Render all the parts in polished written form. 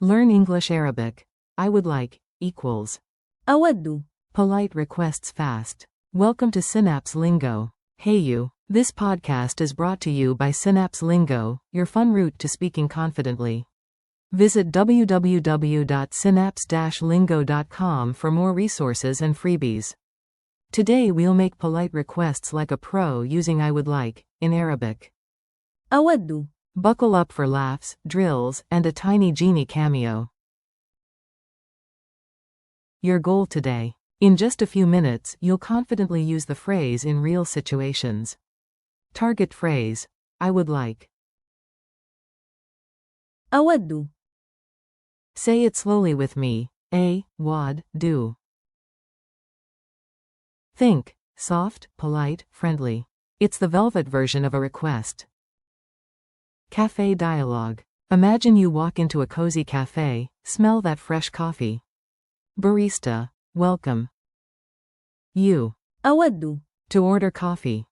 Learn English Arabic. I would like, equals. أود. Polite requests fast. Welcome to Synapse Lingo. Hey you. This podcast is brought to you by Synapse Lingo, your fun route to speaking confidently. Visit www.synapse-lingo.com for more resources and freebies. Today we'll make polite requests like a pro using I would like, in Arabic. أود. Buckle up for laughs, drills, and a tiny genie cameo. Your goal today. In just a few minutes, you'll confidently use the phrase in real situations. Target phrase. I would like. أود. Say it slowly with me. Would, do. Think. Soft, polite, friendly. It's the velvet version of a request. Cafe dialogue. Imagine you walk into a cozy cafe, smell that fresh coffee. Barista. Welcome. You. أود. To order coffee.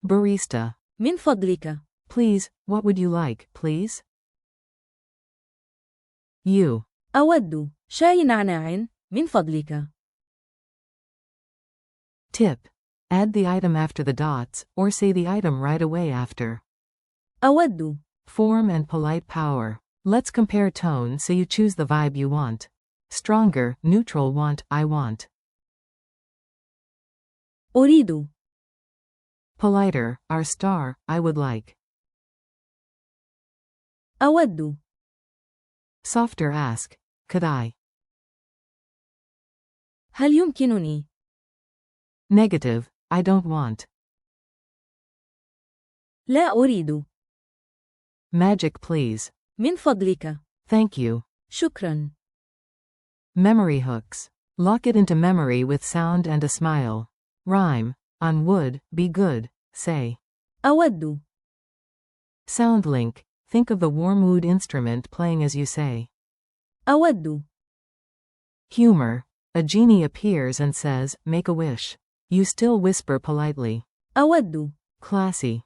Barista. من فضلك. Please, what would you like, please? You. أود. شاي نعناع. من فضلك. Tip. Add the item after the dots, or say the item right away after. أود. Form and polite power. Let's compare tone so you choose the vibe you want. Stronger, neutral want, I want. أريد. Politer, our star, I would like. أود. Softer ask, could I? هل يمكنني؟ Negative, I don't want. لا أريد. Magic please. من فضلك. Thank you. شكرا. Memory hooks. Lock it into memory with sound and a smile. Rhyme. On would, be good, say. أود. Sound link. Think of the warm oud instrument playing as you say. أود. Humor. A genie appears and says, make a wish. You still whisper politely. أود. Classy.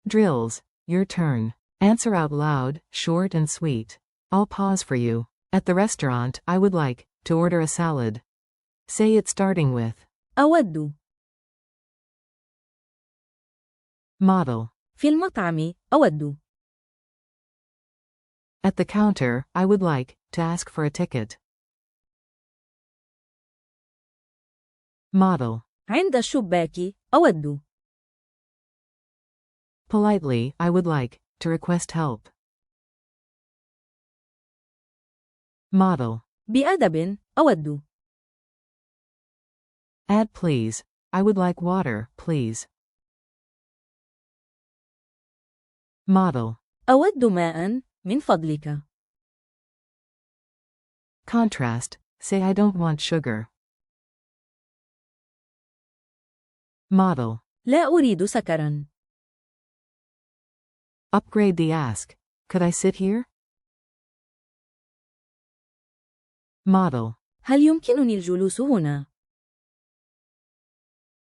Drills. Your turn. Answer out loud, short and sweet. I'll pause for you. At the restaurant, I would like to order a salad. Say it starting with. أود. Model. في المطعم. أود. At the counter, I would like to ask for a ticket. Model. عند الشباك. أود. Politely, I would like to request help. Model. بأدب. أود. Add please. I would like water, please. Model. أود ماء. من فضلك. Contrast. Say I don't want sugar. Model. لا أريد سكرا. Upgrade the ask. Could I sit here? Model. هل يمكنني الجلوس هنا؟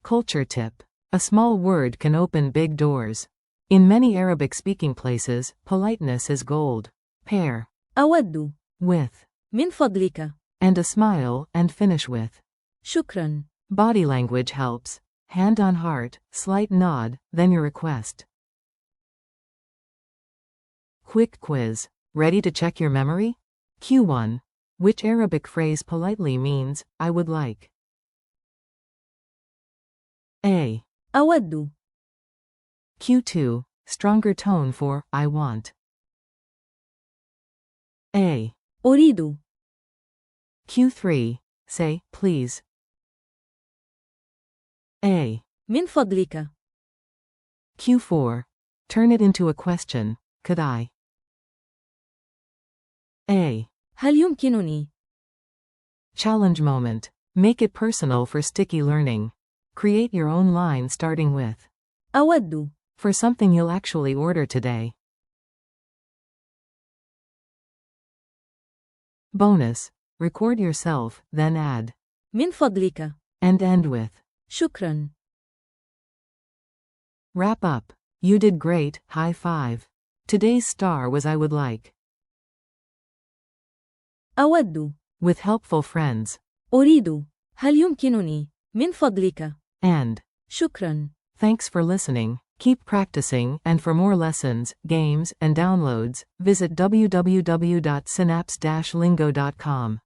Culture tip. A small word can open big doors. In many Arabic-speaking places, politeness is gold. Pair. أود. With. من فضلك. And a smile, and finish with. شكرا. Body language helps. Hand on heart, slight nod, then your request. Quick quiz. Ready to check your memory? Q1. Which Arabic phrase politely means, I would like? A. أود. Q2. Stronger tone for, I want. A. أريد. Q3. Say, please. A. من فضلك. Q4. Turn it into a question, could I? A. هل يمكنني؟ Challenge moment. Make it personal for sticky learning. Create your own line starting with. أود. For something you'll actually order today. Bonus. Record yourself, then add. من فضلك. And end with. شكرا. Wrap up. You did great, high five. Today's star was I would like. أود. With helpful friends. أريد. هل يمكنني؟ من فضلك. And. شكرا. Thanks for listening. Keep practicing, and for more lessons, games, and downloads, visit www.synapse-lingo.com.